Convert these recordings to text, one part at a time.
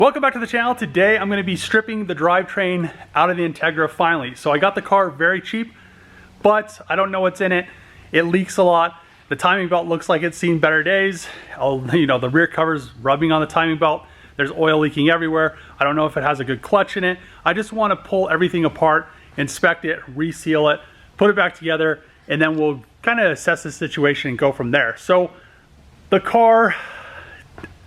Welcome back to the channel. Today I'm going to be stripping the drivetrain out of the Integra finally. So I got the car very cheap, but I don't know what's in it. It leaks a lot. The timing belt looks like it's seen better days. The rear cover's rubbing on the timing belt. There's oil leaking everywhere. I don't know if it has a good clutch in it. I just want to pull everything apart, inspect it, reseal it, put it back together, and then we'll kind of assess the situation and go from there. So the car,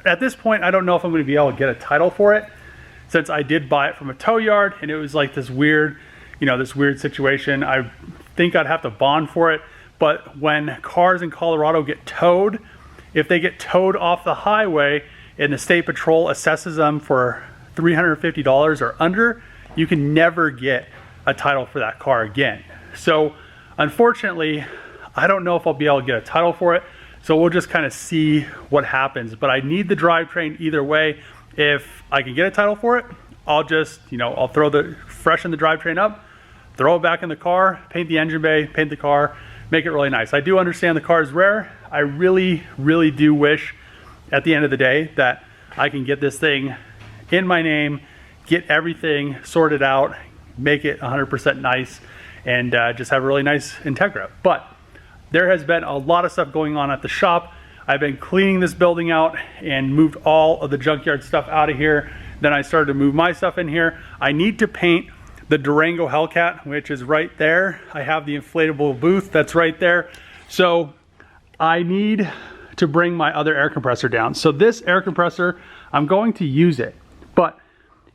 at this point, I don't know if I'm going to be able to get a title for it, since I did buy it from a tow yard and it was like this weird, this weird situation. I think I'd have to bond for it, but when cars in Colorado get towed, if they get towed off the highway and the state patrol assesses them for $350 or under, you can never get a title for that car again. So unfortunately, I don't know if I'll be able to get a title for it. So we'll just kind of see what happens. But I need the drivetrain either way. If I can get a title for it, I'll just, I'll freshen the drivetrain up, throw it back in the car, paint the engine bay, paint the car, make it really nice. I do understand the car is rare. I really, really do wish at the end of the day that I can get this thing in my name, get everything sorted out, make it 100% nice, and just have a really nice Integra. But there has been a lot of stuff going on at the shop. I've been cleaning this building out and moved all of the junkyard stuff out of here. Then I started to move my stuff in here. I need to paint the Durango Hellcat, which is right there. I have the inflatable booth that's right there. So I need to bring my other air compressor down. So this air compressor, I'm going to use it, but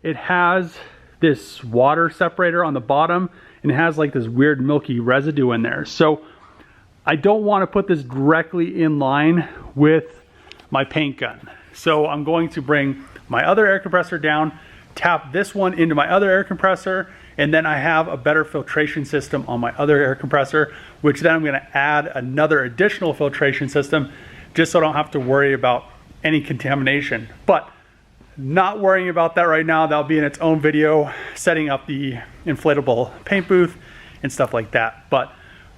it has this water separator on the bottom and it has like this weird milky residue in there. So I don't want to put this directly in line with my paint gun. So I'm going to bring my other air compressor down, tap this one into my other air compressor, and then I have a better filtration system on my other air compressor, which then I'm going to add another additional filtration system just so I don't have to worry about any contamination. But not worrying about that right now. That'll be in its own video, setting up the inflatable paint booth and stuff like that. But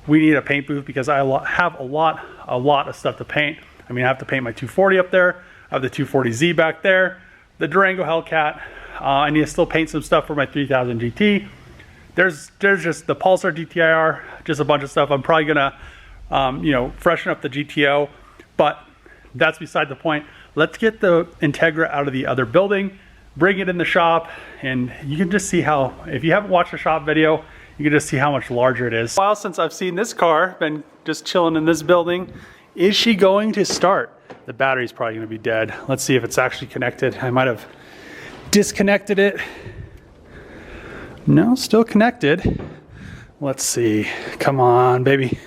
we need a paint booth because I have a lot of stuff to paint. I mean, I have to paint my 240 up there. I have the 240Z back there, the Durango Hellcat. I need to still paint some stuff for my 3000 GT. There's just the Pulsar GTIR, just a bunch of stuff. I'm probably gonna, freshen up the GTO, but that's beside the point. Let's get the Integra out of the other building, bring it in the shop, and you can just see how, if you haven't watched the shop video, you can just see how much larger it is. A while since I've seen this car, been just chilling in this building. Is she going to start? The battery's probably gonna be dead. Let's see if it's actually connected. I might have disconnected it. No, still connected. Let's see, come on, baby.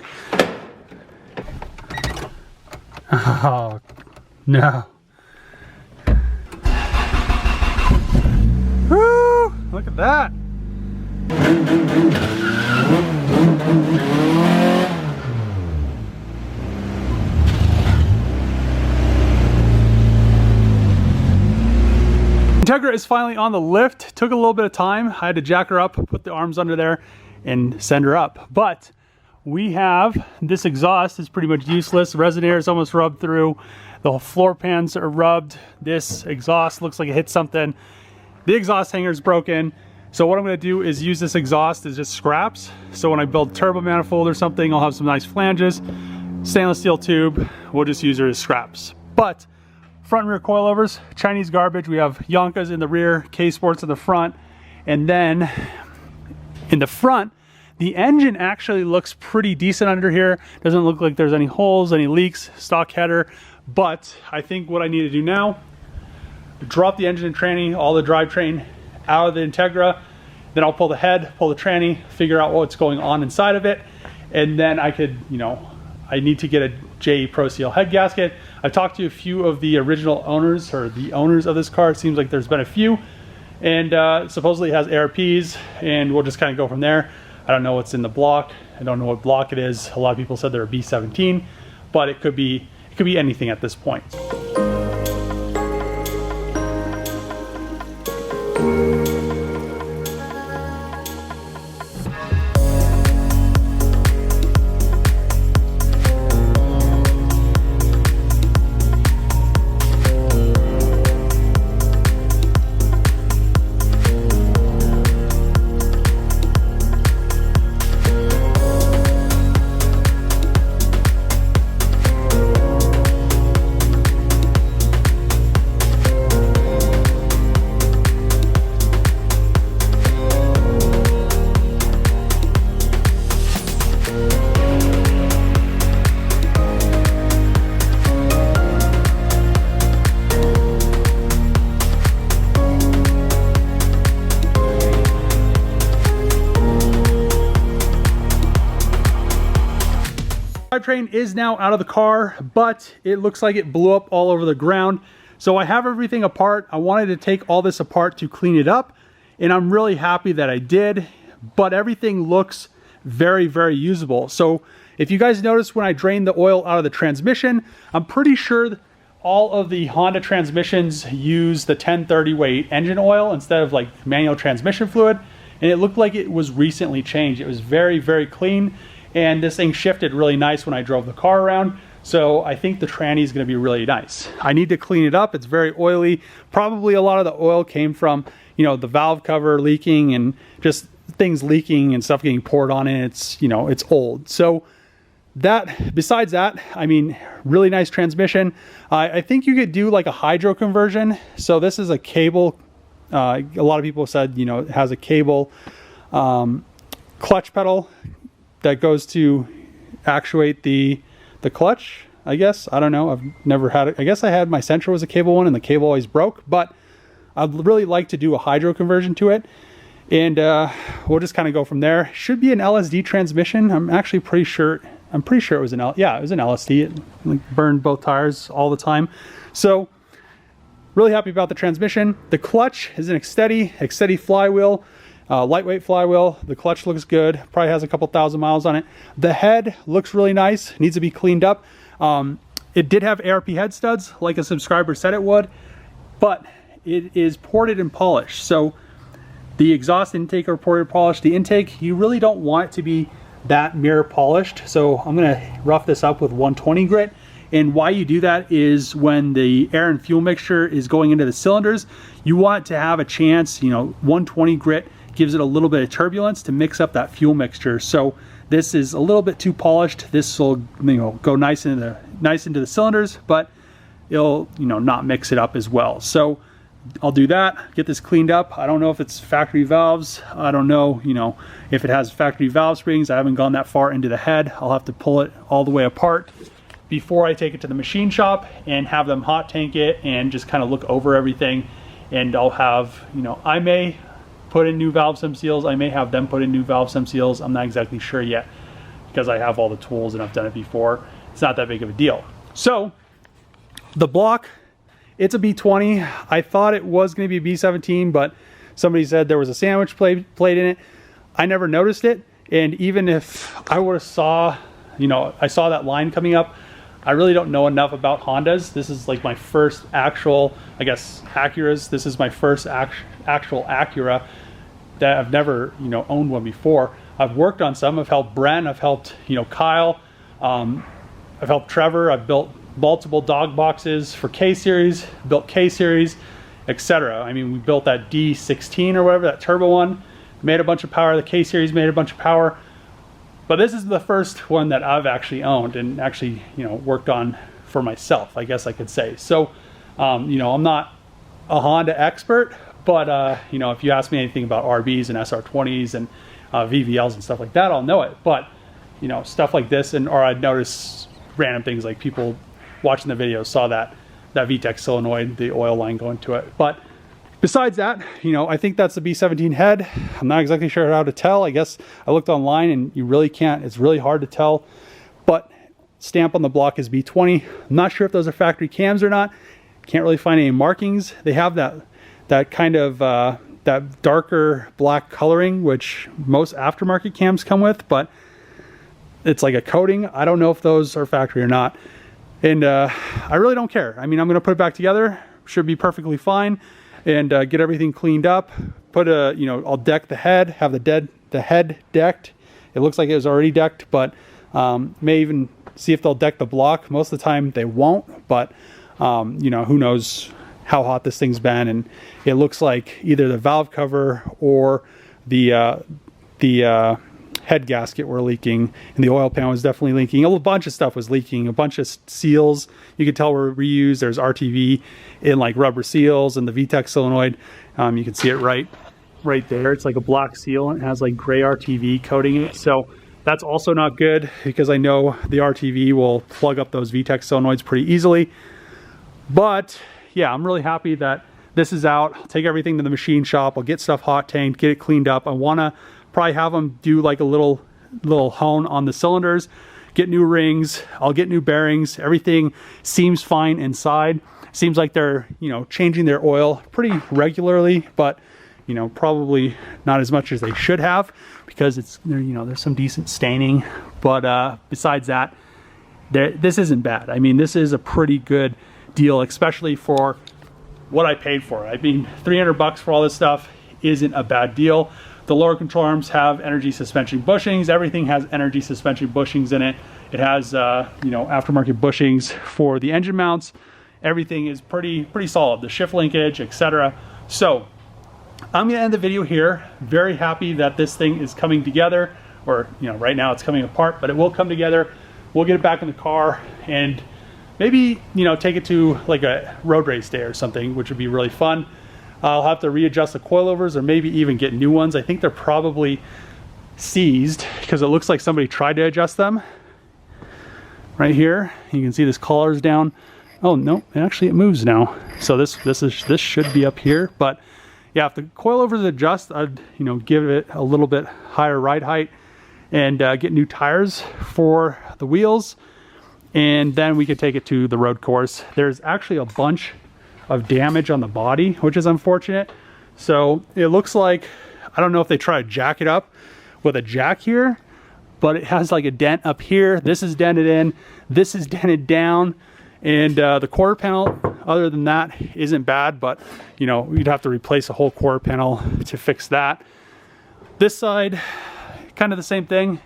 Oh, no. Woo, look at that. Integra is finally on the lift. Took a little bit of time. I had to jack her up, put the arms under there, and send her up. But we have this exhaust is pretty much useless. Resin air is almost rubbed through. The floor pans are rubbed. This exhaust looks like it hit something. The exhaust hanger is broken. So what I'm going to do is use this exhaust as just scraps. So when I build turbo manifold or something, I'll have some nice flanges. Stainless steel tube, we'll just use her as scraps. But front and rear coilovers, Chinese garbage. We have Yonkas in the rear, K-Sports in the front. And then in the front, the engine actually looks pretty decent under here. Doesn't look like there's any holes, any leaks, stock header. But I think what I need to do now, drop the engine and tranny, all the drivetrain out of the Integra, then I'll pull the head, pull the tranny, figure out what's going on inside of it, and then I could, I need to get a JE Pro Seal head gasket. I've talked to a few of the original owners, or the owners of this car. It seems like there's been a few, and supposedly it has ARPs, and we'll just kind of go from there. I don't know what's in the block. I don't know what block it is. A lot of people said they're a B17, but it could be anything at this point. drivetrain is now out of the car, but it looks like it blew up all over the ground. So I have everything apart. I wanted to take all this apart to clean it up, and I'm really happy that I did, but everything looks very, very usable. So if you guys notice when I drained the oil out of the transmission, I'm pretty sure all of the Honda transmissions use the 1030 weight engine oil instead of like manual transmission fluid. And it looked like it was recently changed. It was very, very clean. And this thing shifted really nice when I drove the car around. So I think the tranny is going to be really nice. I need to clean it up. It's very oily. Probably a lot of the oil came from, you know, the valve cover leaking and just things leaking and stuff getting poured on it. It's, you know, it's old. So that, besides that, I mean, really nice transmission. I think you could do like a hydro conversion. So this is a cable. A lot of people said, you know, it has a cable clutch pedal that goes to actuate the clutch, I guess. I don't know. I've never had it. I guess I had my Sentra was a cable one and the cable always broke, but I'd really like to do a hydro conversion to it. And we'll just kind of go from there. Should be an LSD transmission. I'm actually pretty sure. I'm pretty sure it was an it was an LSD. It like burned both tires all the time. So really happy about the transmission. The clutch is an Extedi flywheel, lightweight flywheel. The clutch looks good. Probably has a couple thousand miles on it. The head looks really nice. Needs to be cleaned up. It did have ARP head studs, like a subscriber said it would, but it is ported and polished. So the exhaust intake are ported and polished. The intake, you really don't want it to be that mirror polished. So I'm gonna rough this up with 120 grit. And why you do that is when the air and fuel mixture is going into the cylinders, you want to have a chance, you know, 120 grit gives it a little bit of turbulence to mix up that fuel mixture. So this is a little bit too polished. This will, you know, go nice into the cylinders, but it'll, you know, not mix it up as well. So I'll do that, get this cleaned up. I don't know if it's factory valves. I don't know, you know, if it has factory valve springs. I haven't gone that far into the head. I'll have to pull it all the way apart before I take it to the machine shop and have them hot tank it and just kind of look over everything. And I'll have, you know, I may put in new valve stem seals. I may have them put in new valve stem seals. I'm not exactly sure yet because I have all the tools and I've done it before. It's not that big of a deal. So the block, it's a B20. I thought it was going to be a B17, but somebody said there was a sandwich plate in it. I never noticed it. And even if I would have saw, you know, I saw that line coming up, I really don't know enough about Hondas. This is like my first actual, I guess, Acuras. This is my first actual Acura that I've never, you know, owned one before. I've worked on some. I've helped Brent. I've helped, you know, Kyle. I've helped Trevor. I've built multiple dog boxes for K-Series, built K-Series, etc. I mean, we built that D16 or whatever, that turbo one. Made a bunch of power. The K-Series made a bunch of power. But this is the first one that I've actually owned and actually, you know, worked on for myself, I guess I could say. So, you know, I'm not a Honda expert, but, you know, if you ask me anything about RBs and SR20s and VVLs and stuff like that, I'll know it. But, you know, stuff like this, or I'd notice random things like people watching the video saw that VTEC solenoid, the oil line going to it. But besides that, you know, I think that's the B17 head. I'm not exactly sure how to tell. I guess I looked online and you really can't, it's really hard to tell. But stamp on the block is B20. I'm not sure if those are factory cams or not. Can't really find any markings. They have that kind of, that darker black coloring, which most aftermarket cams come with, but it's like a coating. I don't know if those are factory or not. And I really don't care. I mean, I'm gonna put it back together. Should be perfectly fine. And get everything cleaned up. Put a, you know, I'll deck the head, have the head decked. It looks like it was already decked, but may even see if they'll deck the block. Most of the time they won't, but you know, who knows how hot this thing's been. And it looks like either the valve cover or the head gasket were leaking, and the oil pan was definitely leaking. A bunch of stuff was leaking. A bunch of seals you could tell were reused. There's RTV in like rubber seals, and the VTEC solenoid, you can see it right there. It's like a black seal and it has like gray RTV coating in it. So that's also not good because I know the RTV will plug up those VTEC solenoids pretty easily. But yeah, I'm really happy that this is out. I'll take everything to the machine shop. I'll get stuff hot tanked, get it cleaned up. I want to probably have them do like a little hone on the cylinders get new rings, I'll get new bearings. Everything seems fine inside. Seems like they're, you know, changing their oil pretty regularly, but you know, probably not as much as they should have, because it's, you know, there's some decent staining. But besides that, this isn't bad. I mean, this is a pretty good deal, especially for what I paid for it. I mean, 300 bucks for all this stuff isn't a bad deal. The lower control arms have energy suspension bushings. Everything has energy suspension bushings in it. It has, you know, aftermarket bushings for the engine mounts. Everything is pretty solid. The shift linkage, etc. So I'm gonna end the video here. Very happy that this thing is coming together, or, you know, right now it's coming apart, but it will come together. We'll get it back in the car and maybe, you know, take it to like a road race day or something, which would be really fun. I'll have to readjust the coilovers, or maybe even get new ones. I think they're probably seized because it looks like somebody tried to adjust them. Right here, you can see this collar's down. Oh no, actually it moves now. So this should be up here, but yeah, if the coilovers adjust, I'd, you know, give it a little bit higher ride height and get new tires for the wheels, and then we could take it to the road course. There's actually a bunch of damage on the body, which is unfortunate. So it looks like, I don't know if they try to jack it up with a jack here, but it has like a dent up here. This is dented in, this is dented down, and the quarter panel, other than that, isn't bad, but you know, you'd have to replace a whole quarter panel to fix that. This side, kind of the same thing,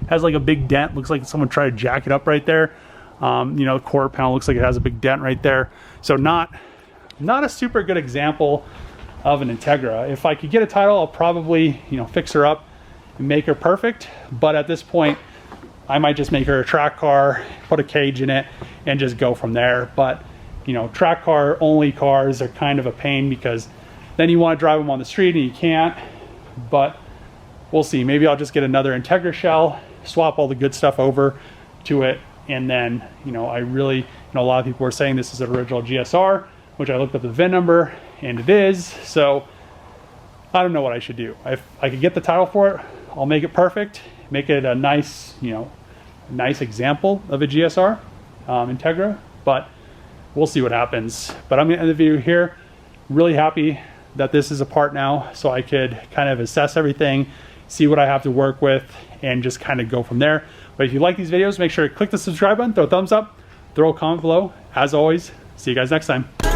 has like a big dent. Looks like someone tried to jack it up right there. You know, the quarter panel looks like it has a big dent right there. So not a super good example of an Integra. If I could get a title, I'll probably, you know, fix her up and make her perfect. But at this point, I might just make her a track car, put a cage in it, and just go from there. But you know, track car only cars are kind of a pain, because then you want to drive them on the street and you can't. But we'll see. Maybe I'll just get another Integra shell, swap all the good stuff over to it, and then, you know, I really, you know, a lot of people were saying this is an original GSR, which I looked up the VIN number, and it is. So I don't know what I should do. If I could get the title for it, I'll make it perfect, make it a nice, you know, nice example of a GSR Integra, but we'll see what happens. But I'm gonna end the video here. Really happy that this is apart now, so I could kind of assess everything, see what I have to work with, and just kind of go from there. But if you like these videos, make sure to click the subscribe button, throw a thumbs up, throw a comment below. As always, see you guys next time.